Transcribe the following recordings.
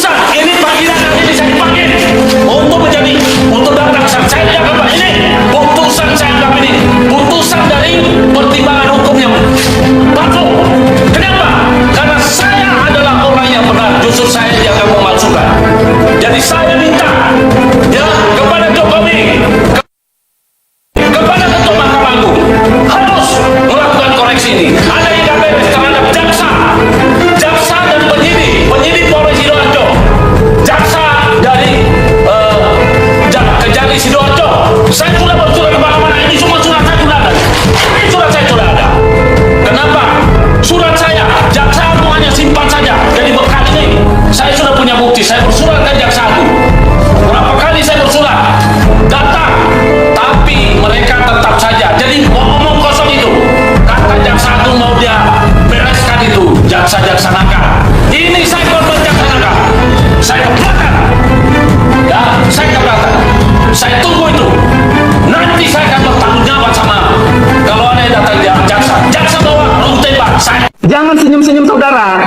Utusan ini panggilan nanti bisa dipanggil untuk datang. Saya tidak akan ini putusan saya anggap ini putusan dari pertimbangan hukum yang baku. Kenapa? Karena saya adalah orang yang benar, justru saya yang akan memalsukan. Jadi saya minta ya kepada Jokowi, kepada Ketua Mahkamah Agung harus melakukan koreksi ini. Ada yang tidak beres terhadap jaksa dan penyidik Polres Sidoarjo, jaksa dari Kejari Sidoarjo. Saya sudah bersurat kemana-mana, ini semua surat saya sudah ada. Ini surat saya sudah ada. Kenapa? Surat saya, jaksa agung hanya simpan saja. Jadi bekal ini, saya sudah punya bukti. Saya bersurat ke jaksa agung. Berapa kali saya bersurat, datang, tapi mereka tetap saja. Jadi ngomong kosong itu. Kata jaksa agung mau dia bereskan itu, jaksa nakal. Ini saya korban jaksa nakal. Saya keberatan. Ya, saya keberatan. Saya tunggu itu. Nanti saya akan bertanggung jawab sama kalau ada yang datang jaksa. Jaksa bawa lalu tembak. Saya. Jangan senyum-senyum saudara.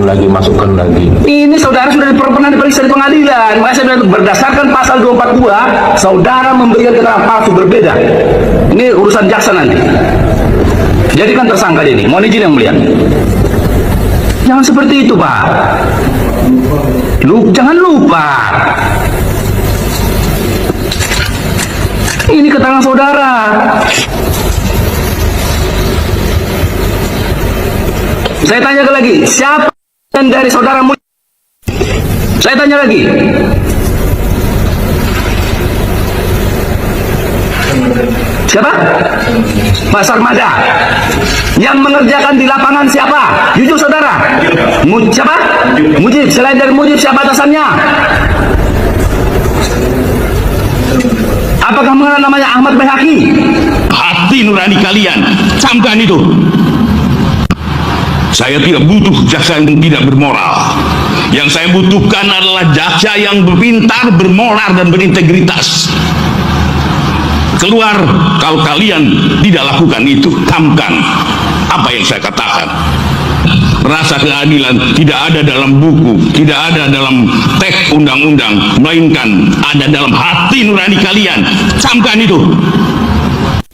Lagi masukkan lagi. Ini saudara sudah pernah diperiksa di pengadilan. Makanya saya bilang berdasarkan pasal 242, saudara memberikan keterangan palsu berbeda. Ini urusan jaksa nanti. Jadi kan tersangka ini. Mohon izin yang mulia. Jangan seperti itu, Pak. Jangan lupa. Ini keterangan saudara. Saya tanya lagi, siapa yang dari saudara Mujib? Saya tanya lagi. Siapa? Pak Sarmada. Yang mengerjakan di lapangan siapa? Jujur saudara. Siapa? Mujib. Selain dari Mujib, siapa atasannya? Apakah mengenal namanya Ahmad Bayhaqi? Hati nurani kalian, camkan itu. Saya tidak butuh jaksa yang tidak bermoral. Yang saya butuhkan adalah jaksa yang berpintar, bermoral, dan berintegritas. Keluar kalau kalian tidak lakukan itu. Camkan apa yang saya katakan. Rasa keadilan tidak ada dalam buku, tidak ada dalam teks undang-undang, melainkan ada dalam hati nurani kalian. Camkan itu.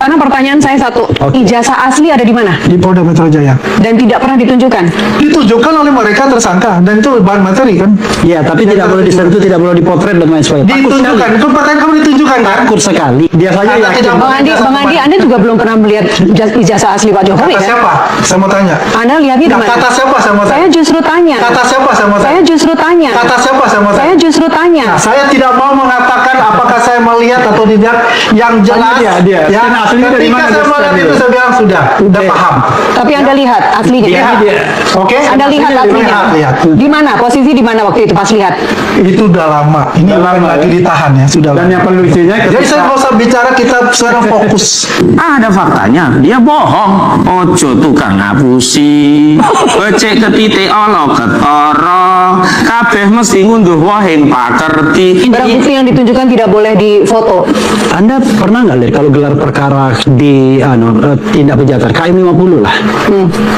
Karena pertanyaan saya satu, ijazah asli ada di mana? Di Polda Metro Jaya. Dan tidak pernah ditunjukkan? Ditunjukkan oleh mereka tersangka, dan itu bahan materi kan? Iya, tapi tidak boleh disentuh, tidak boleh dipotret dan lain sebagainya. Ditunjukkan, itu pertanyaan kamu ditunjukkan kan? Takut sekali. Dia saja Anda yakin. tidak Bang Andi, Anda juga belum pernah melihat ijazah asli Pak Jokowi Kata kan? siapa? Saya mau tanya. Anda lihatnya di mana? Kata siapa saya mau tanya? Saya justru tanya. Kata siapa saya mau tanya? Saya justru tanya. Kata siapa saya mau tanya? Saya justru tanya. Nah, saya tidak mau mengatakan apakah saya melihat atau tidak. Yang jelas, dia. ya, Dan aslinya dari ketika mana saya dia melihat itu saya bilang sudah paham. Tapi Anda lihat aslinya. Lihat. Oke? Anda lihat aslinya. Lihat. Di mana? Posisi di mana waktu itu pas lihat? Itu udah lama. Ini lagi ditahan ya, sudah. Dan yang perlu lucunya Jadi saya nggak usah bicara, kita sekarang fokus. Ada faktanya, dia bohong. Ojo tukang ngapusi, becek ketite olo ketara, kabeh mesti ngunduh wahing pakerti. Barang bukti yang ditunjukkan tidak boleh difoto. Anda pernah nggak lihat kalau gelar perkara di tindak kejahatan KM 50 lah,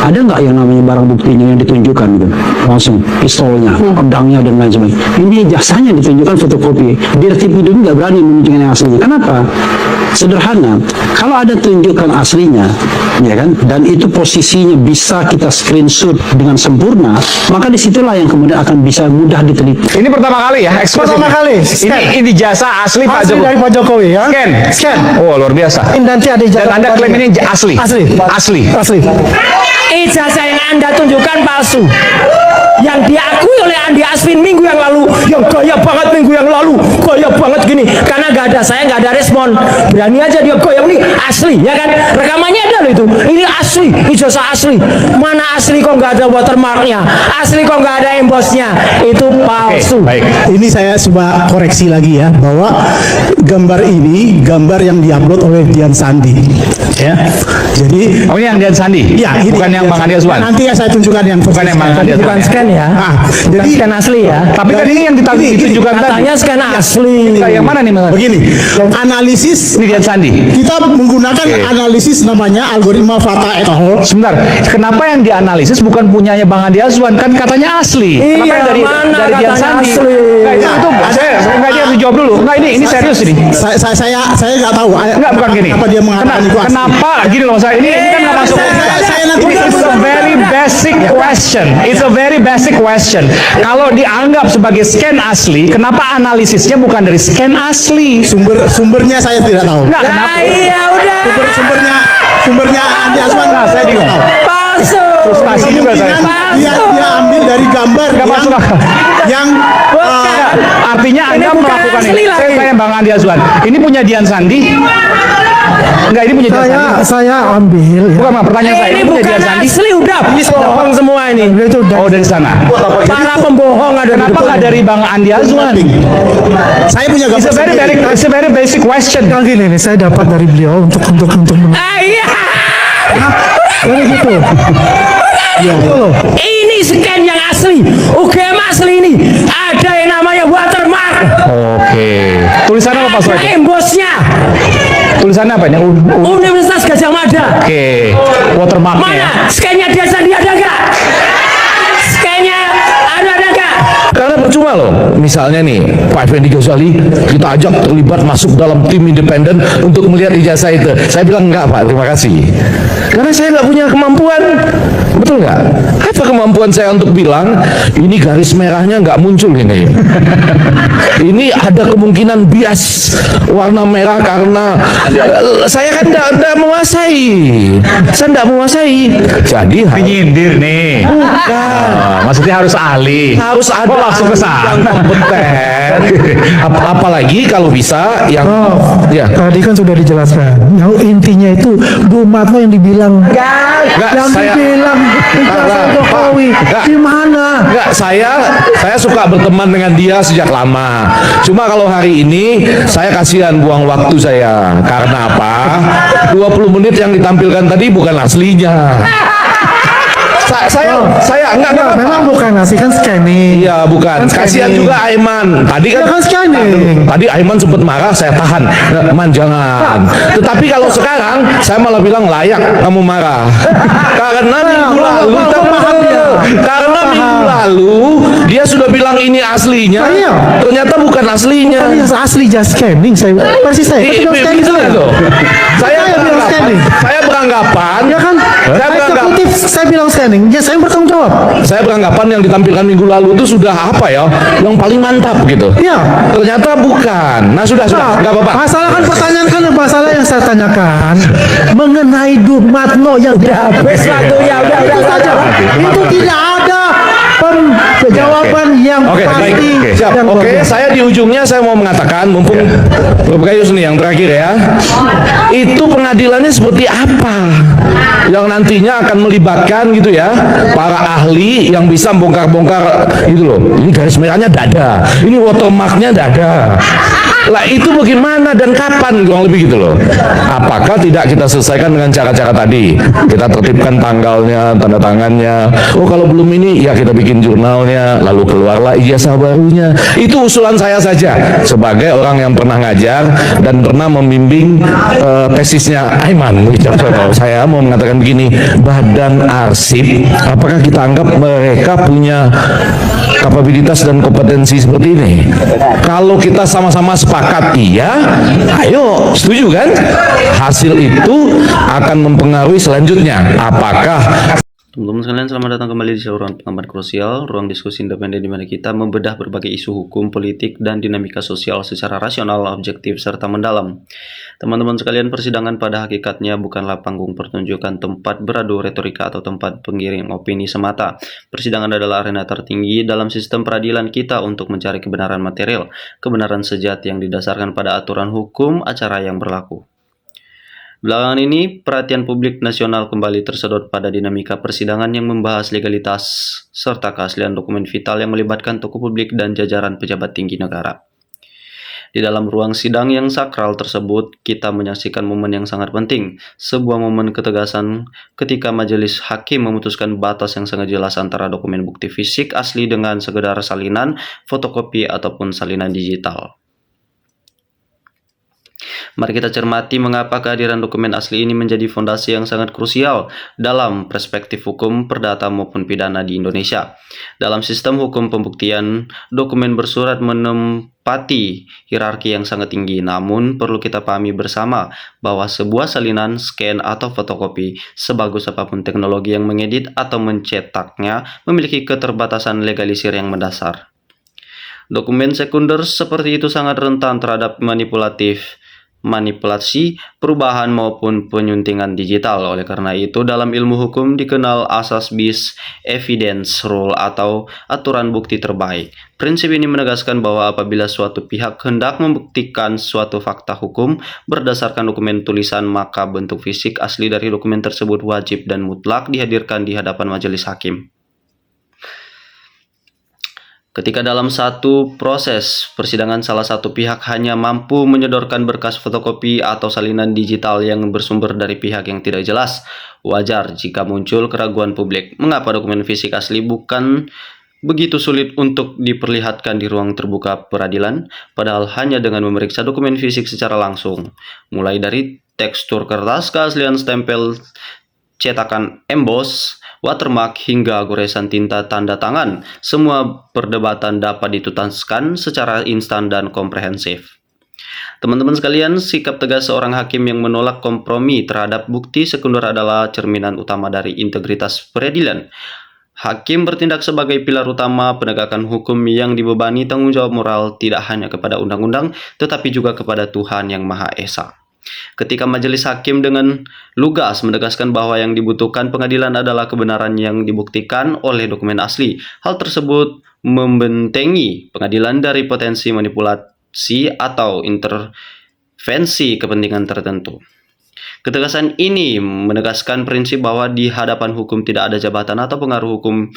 ada nggak yang namanya barang buktinya yang ditunjukkan gitu, langsung pistolnya, pedangnya dan lain sebagainya. Ini jasanya ditunjukkan fotokopi. Dirtip itu nggak berani menunjukkan yang aslinya. Kenapa? Sederhana. Kalau ada tunjukkan aslinya, ya kan, dan itu posisinya bisa kita screenshot dengan sempurna, maka disitulah yang kemudian akan bisa mudah diteliti. Ini pertama kali ya, eksklusif. Pertama kali. Ini jasa asli Pak Asli Jokowi. dari Pak Jokowi ya. Scan. Oh, luar biasa. Ini nanti ada Dan ijazah. Anda klaim ini asli. Asli. Ijazah yang Anda tunjukkan palsu. Yang diakui oleh Andi Asvin minggu yang lalu, yang gaya banget minggu yang lalu, gaya banget gini, karena nggak ada saya, nggak ada respon, berani aja dia goyang ini asli, ya kan? Rekamannya ada loh itu, ini asli, ijazah asli, mana asli kok nggak ada watermarknya, asli kok nggak ada embosnya, itu palsu. Baik. Ini saya coba koreksi lagi ya, bahwa gambar ini gambar yang diupload oleh Dian Sandi, ya. Jadi, Oh, ini yang Dian Sandi? ya, ini Bukan yang Bang Andi Aswan? Nanti ya saya tunjukkan yang Bukan yang Bang Andi Aswan. Bukan scan ya. Nah, Bukan scan asli ya. Tapi kan ini yang ditunjukkan tadi. Katanya scan asli. Yang mana nih Mas? Begini, analisis Ini Dian Sandi. kita menggunakan analisis namanya algoritma Fata et al. Sebentar, kenapa yang dianalisis bukan punyanya Bang Andi Azwan? Kan katanya asli. Kenapa Iya, yang dari mana Dian katanya Sandi? asli? Nggak, itu enggak, dia harus jawab dulu. Enggak, ini serius ini. Saya nggak tahu. Enggak, bukan gini. Kenapa dia mengatakan itu asli? Kenapa gini loh, saya ini kan nggak masuk. Saya nanti It's a very basic question. It's a very basic question. Kalau dianggap sebagai scan asli, kenapa analisisnya bukan dari scan asli? sumbernya saya tidak tahu. Enggak, kenapa? Iya udah. Sumbernya Andi Azwan. Nah, saya bingung. Palsu. Frustasi juga saya. Dia ambil dari gambar Nggak masuk akal. yang Artinya Anda bukan melakukan asli ini. lagi. Saya tanya Bang Andi Azwan. Ini punya Dian Sandi? Enggak, ini punya Dian Sandi. saya ambil Bukan, Bang, pertanyaan saya. Ini Ini punya bukan Dian Sandi? asli udah. Bohong semua ini. Oh, dari sana. Para pembohong ada di Kenapa depan. nggak dari Bang Andi Azwan? saya punya gambar It's a very basic question. gini nih, saya dapat dari beliau untuk Iya. gitu. Ini scan yang asli. UGM asli ini. Ada yang namanya watermark. Oke. Tulisannya apa Pak Soedi? Embosnya. Tulisannya apa ini? Universitas Gajah Mada. Oke. Watermarknya. Mana? Scan-nya Dian Sandi ada nggak? Scan-nya ada nggak? Karena percuma loh, misalnya nih Pak Effendi Ghazali kita ajak terlibat masuk dalam tim independen untuk melihat ijazah itu. Saya bilang enggak Pak, terima kasih. Karena saya nggak punya kemampuan, betul nggak? Apa kemampuan saya untuk bilang ini garis merahnya nggak muncul ini? Ini ada kemungkinan bias warna merah karena saya kan nggak menguasai, saya nggak menguasai. Jadi Nyindir nih. bukan. Maksudnya harus ahli. Harus ada langsung ke sana. yang kompeten. Apalagi kalau bisa yang ya. Tadi kan sudah dijelaskan. Yang intinya itu Bu Matno yang dibilang Enggak, yang saya dibilang ijazah Jokowi Enggak. di mana? Enggak, saya suka berteman dengan dia sejak lama. Cuma kalau hari ini saya kasihan buang waktu saya. Karena apa? 20 menit yang ditampilkan tadi bukan aslinya. Saya enggak. Memang bukan ngasih kan scanning. Iya, bukan. Kan Kasihan scanning. juga Aiman. Tadi kan, Ya kan scanning. Tadi Aiman sempat marah, saya tahan. Man jangan. Tetapi kalau sekarang saya malah bilang layak kamu marah. Karena minggu lalu karena minggu lalu dia sudah bilang ini aslinya. Iya. Ternyata bukan aslinya. Yang asli just scanning saya persis saya. Kan bilang scanning Betul saya. itu. Saya bilang scanning. beranggapan. Ya kan? Saya beranggap. Eksekutif saya bilang scanning. Ya saya bertanggung jawab. Saya beranggapan yang ditampilkan minggu lalu itu sudah apa ya? Yang paling mantap gitu. Iya. Ternyata bukan. Nah sudah, nggak apa-apa. Masalah kan pertanyaan kan masalah yang saya tanyakan mengenai Bu Matno yang Habis waktunya udah saja. Itu tidak ada jawaban yang Oke, baik. pasti. Siap. dan Oke, logis. saya di ujungnya saya mau mengatakan, mumpung Bapak Gayus nih yang terakhir ya, itu pengadilannya seperti apa? Yang nantinya akan melibatkan gitu ya, para ahli yang bisa bongkar-bongkar gitu loh. Ini garis merahnya dada, ini watermarknya dada. Lah itu bagaimana dan kapan kurang lebih gitu loh. Apakah tidak kita selesaikan dengan cara-cara tadi? Kita tertibkan tanggalnya, tanda tangannya. Oh kalau belum ini ya kita bikin jurnalnya, lalu keluarlah ijazah barunya. Itu usulan saya saja sebagai orang yang pernah ngajar dan pernah membimbing tesisnya Aiman Wicaksono. Saya mau mengatakan begini, badan arsip, apakah kita anggap mereka punya kapabilitas dan kompetensi seperti ini? Kalau kita sama-sama sepakat iya, ayo setuju kan? Hasil itu akan mempengaruhi selanjutnya. Apakah Teman-teman sekalian, selamat datang kembali di ruang pengamatan krusial, ruang diskusi independen di mana kita membedah berbagai isu hukum, politik, dan dinamika sosial secara rasional, objektif, serta mendalam. Teman-teman sekalian, persidangan pada hakikatnya bukanlah panggung pertunjukan, tempat beradu retorika, atau tempat penggiring opini semata. Persidangan adalah arena tertinggi dalam sistem peradilan kita untuk mencari kebenaran material, kebenaran sejati yang didasarkan pada aturan hukum acara yang berlaku. Belakangan ini, perhatian publik nasional kembali tersedot pada dinamika persidangan yang membahas legalitas serta keaslian dokumen vital yang melibatkan tokoh publik dan jajaran pejabat tinggi negara. Di dalam ruang sidang yang sakral tersebut, kita menyaksikan momen yang sangat penting, sebuah momen ketegasan ketika majelis hakim memutuskan batas yang sangat jelas antara dokumen bukti fisik asli dengan sekedar salinan, fotokopi, ataupun salinan digital. Mari kita cermati mengapa kehadiran dokumen asli ini menjadi fondasi yang sangat krusial dalam perspektif hukum perdata maupun pidana di Indonesia. Dalam sistem hukum pembuktian, dokumen bersurat menempati hierarki yang sangat tinggi, namun perlu kita pahami bersama bahwa sebuah salinan, scan, atau fotokopi, sebagus apapun teknologi yang mengedit atau mencetaknya, memiliki keterbatasan legalisir yang mendasar. Dokumen sekunder seperti itu sangat rentan terhadap manipulasi, perubahan maupun penyuntingan digital. Oleh karena itu, dalam ilmu hukum dikenal asas bis evidence rule atau aturan bukti terbaik. Prinsip ini menegaskan bahwa apabila suatu pihak hendak membuktikan suatu fakta hukum berdasarkan dokumen tulisan, maka bentuk fisik asli dari dokumen tersebut wajib dan mutlak dihadirkan di hadapan majelis hakim. Ketika dalam satu proses persidangan salah satu pihak hanya mampu menyodorkan berkas fotokopi atau salinan digital yang bersumber dari pihak yang tidak jelas, wajar jika muncul keraguan publik. Mengapa dokumen fisik asli bukan begitu sulit untuk diperlihatkan di ruang terbuka peradilan, padahal hanya dengan memeriksa dokumen fisik secara langsung, mulai dari tekstur kertas, keaslian stempel, cetakan emboss, watermark, hingga goresan tinta tanda tangan. Semua perdebatan dapat dituntaskan secara instan dan komprehensif. Teman-teman sekalian, sikap tegas seorang hakim yang menolak kompromi terhadap bukti sekunder adalah cerminan utama dari integritas peradilan. Hakim bertindak sebagai pilar utama penegakan hukum yang dibebani tanggung jawab moral tidak hanya kepada undang-undang, tetapi juga kepada Tuhan Yang Maha Esa. Ketika majelis hakim dengan lugas menegaskan bahwa yang dibutuhkan pengadilan adalah kebenaran yang dibuktikan oleh dokumen asli, hal tersebut membentengi pengadilan dari potensi manipulasi atau intervensi kepentingan tertentu. Ketegasan ini menegaskan prinsip bahwa di hadapan hukum tidak ada jabatan atau pengaruh hukum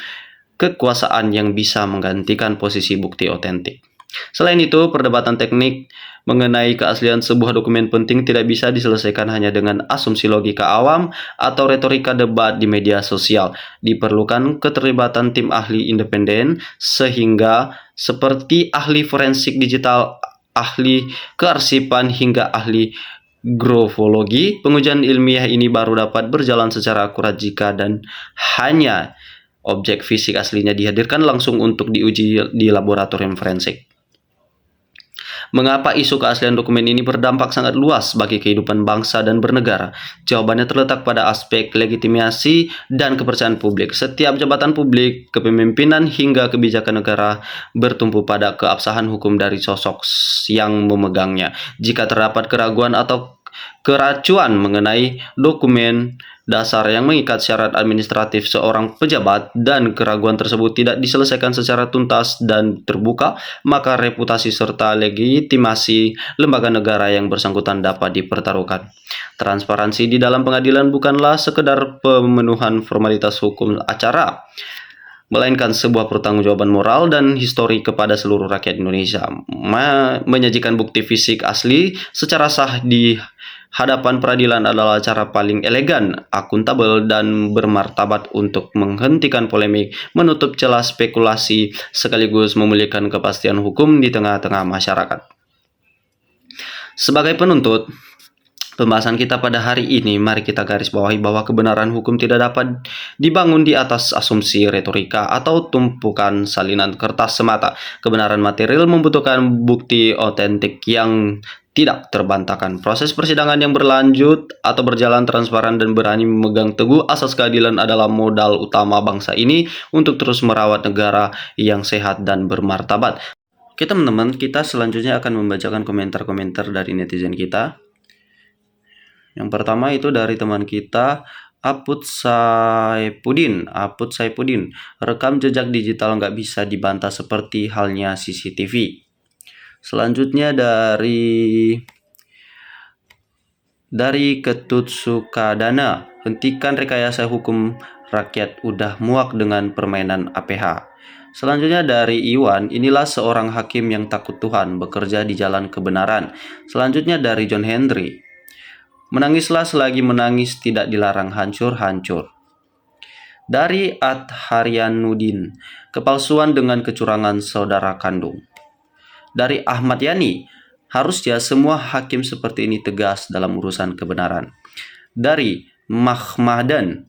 kekuasaan yang bisa menggantikan posisi bukti otentik. Selain itu, perdebatan teknik mengenai keaslian sebuah dokumen penting tidak bisa diselesaikan hanya dengan asumsi logika awam atau retorika debat di media sosial. Diperlukan keterlibatan tim ahli independen sehingga seperti ahli forensik digital, ahli kearsipan, hingga ahli grafologi, pengujian ilmiah ini baru dapat berjalan secara akurat jika dan hanya objek fisik aslinya dihadirkan langsung untuk diuji di laboratorium forensik. Mengapa isu keaslian dokumen ini berdampak sangat luas bagi kehidupan bangsa dan bernegara? Jawabannya terletak pada aspek legitimasi dan kepercayaan publik. Setiap jabatan publik, kepemimpinan hingga kebijakan negara bertumpu pada keabsahan hukum dari sosok yang memegangnya. Jika terdapat keraguan atau keracuan mengenai dokumen dasar yang mengikat syarat administratif seorang pejabat dan keraguan tersebut tidak diselesaikan secara tuntas dan terbuka, maka reputasi serta legitimasi lembaga negara yang bersangkutan dapat dipertaruhkan. Transparansi di dalam pengadilan bukanlah sekedar pemenuhan formalitas hukum acara, melainkan sebuah pertanggungjawaban moral dan histori kepada seluruh rakyat Indonesia. Menyajikan bukti fisik asli secara sah di hadapan peradilan adalah cara paling elegan, akuntabel, dan bermartabat untuk menghentikan polemik, menutup celah spekulasi, sekaligus memulihkan kepastian hukum di tengah-tengah masyarakat. Sebagai penuntut pembahasan kita pada hari ini, mari kita garis bawahi bahwa kebenaran hukum tidak dapat dibangun di atas asumsi retorika atau tumpukan salinan kertas semata. Kebenaran material membutuhkan bukti otentik yang tidak terbantahkan. Proses persidangan yang berlanjut atau berjalan transparan dan berani memegang teguh asas keadilan adalah modal utama bangsa ini untuk terus merawat negara yang sehat dan bermartabat. Oke teman-teman, kita selanjutnya akan membacakan komentar-komentar dari netizen kita. Yang pertama itu dari teman kita Aput Saipudin. Rekam jejak digital nggak bisa dibantah seperti halnya CCTV. Selanjutnya dari Ketut Sukadana. Hentikan rekayasa hukum, rakyat udah muak dengan permainan APH. Selanjutnya dari Iwan, inilah seorang hakim yang takut Tuhan, bekerja di jalan kebenaran. Selanjutnya dari John Henry, menangislah selagi menangis tidak dilarang hancur-hancur. Dari Ad Haryanudin, kepalsuan dengan kecurangan saudara kandung. Dari Ahmad Yani, harusnya semua hakim seperti ini tegas dalam urusan kebenaran. Dari Mahmadan,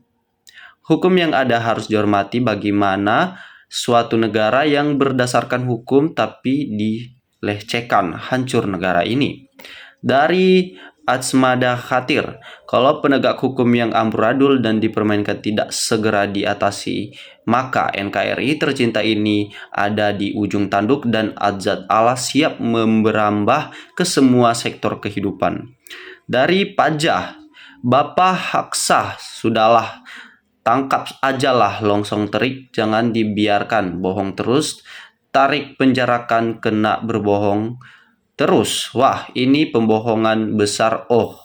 hukum yang ada harus dihormati. Bagaimana suatu negara yang berdasarkan hukum tapi dilecehkan, hancur negara ini. Dari Atsmada Khatir, kalau penegak hukum yang amburadul dan dipermainkan tidak segera diatasi, maka NKRI tercinta ini ada di ujung tanduk dan azab Allah siap memberambah ke semua sektor kehidupan. Dari Pajah, Bapak Haksah, sudahlah, tangkap ajalah longsong terik, jangan dibiarkan bohong terus, tarik penjarakan kena berbohong terus. Wah, ini pembohongan besar. Oh.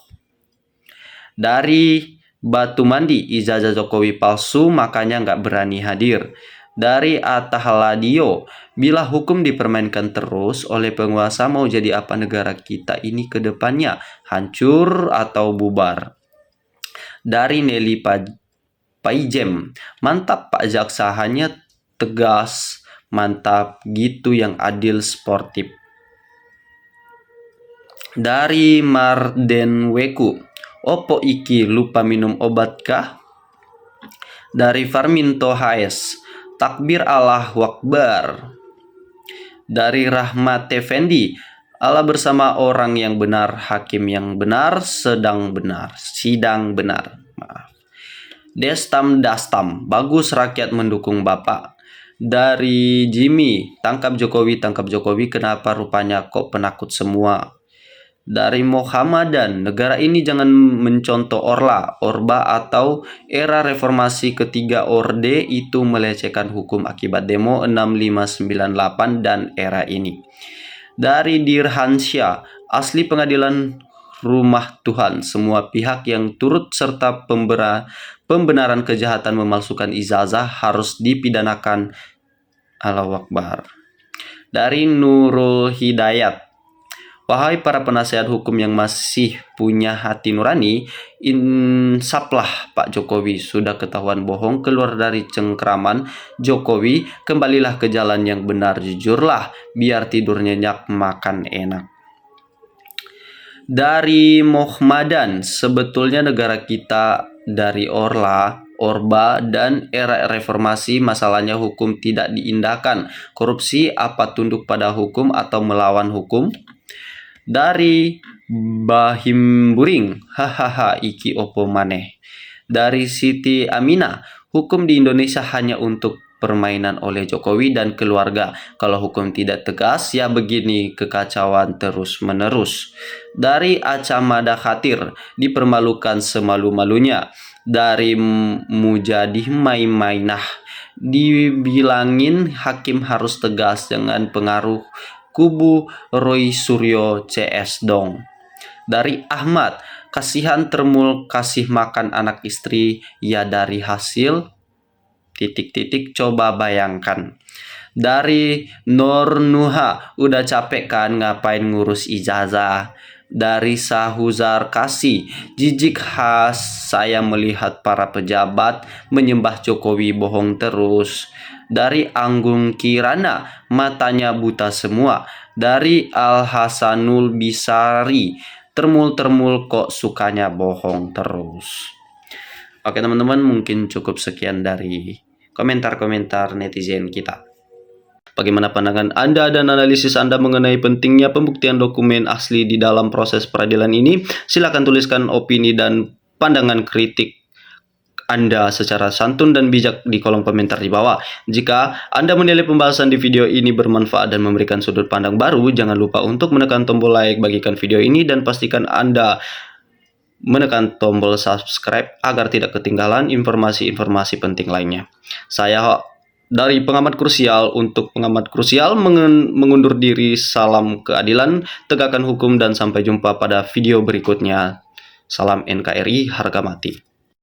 Dari Batu Mandi, ijazah Jokowi palsu makanya nggak berani hadir. Dari Atta Haladio, bila hukum dipermainkan terus oleh penguasa, mau jadi apa negara kita ini ke depannya? Hancur atau bubar? Dari Nelly Paijem, mantap Pak Jaksa, hanya tegas, mantap gitu yang adil sportif. Dari Marden Weku, opo iki lupa minum obat kah? Dari Farminto HS, takbir Allahu Akbar. Dari Rahmat Effendi, Allah bersama orang yang benar, hakim yang benar, sidang benar. Maaf. Destam Dastam, bagus rakyat mendukung Bapak. Dari Jimmy, tangkap Jokowi, kenapa rupanya kok penakut semua. Dari Muhammadan, negara ini jangan mencontoh Orba atau era reformasi ketiga Orde itu melecehkan hukum akibat demo 6598 dan era ini. Dari Dirhansyah, asli pengadilan rumah Tuhan, semua pihak yang turut serta pembenaran kejahatan memalsukan ijazah harus dipidanakan. Allahu Akbar. Dari Nurul Hidayat, wahai para penasehat hukum yang masih punya hati nurani, insaplah Pak Jokowi, sudah ketahuan bohong, keluar dari cengkraman Jokowi, kembalilah ke jalan yang benar, jujurlah, biar tidur nyenyak, makan enak. Dari Muhammadan, sebetulnya negara kita dari Orba dan era reformasi, masalahnya hukum tidak diindahkan. Korupsi apa tunduk pada hukum atau melawan hukum? Dari Bahim Buring, hahaha iki opo maneh. Dari Siti Amina, hukum di Indonesia hanya untuk permainan oleh Jokowi dan keluarga. Kalau hukum tidak tegas, ya begini kekacauan terus-menerus. Dari Acamada Khatir, dipermalukan semalu-malunya. Dari Mujadih Maimainah, dibilangin hakim harus tegas, jangan pengaruh kubu Roy Suryo CS dong. Dari Ahmad, kasihan Termul kasih makan anak istri, ya dari hasil ... coba bayangkan. Dari Nur Nuha, udah capek kan ngapain ngurus ijazah. Dari Sahuzar Kasih, jijik khas saya melihat para pejabat menyembah Jokowi bohong terus. Dari Anggung Kirana, matanya buta semua. Dari Al Hasanul Bisari, termul kok sukanya bohong terus. Oke teman-teman, mungkin cukup sekian dari komentar-komentar netizen kita. Bagaimana pandangan Anda dan analisis Anda mengenai pentingnya pembuktian dokumen asli di dalam proses peradilan ini? Silakan tuliskan opini dan pandangan kritik Anda secara santun dan bijak di kolom komentar di bawah. Jika Anda menilai pembahasan di video ini bermanfaat dan memberikan sudut pandang baru, jangan lupa untuk menekan tombol like, bagikan video ini, dan pastikan Anda menekan tombol subscribe agar tidak ketinggalan informasi-informasi penting lainnya. Saya dari Pengamat Krusial untuk Pengamat Krusial mengundur diri. Salam keadilan, tegakkan hukum, dan sampai jumpa pada video berikutnya. Salam NKRI, harga mati.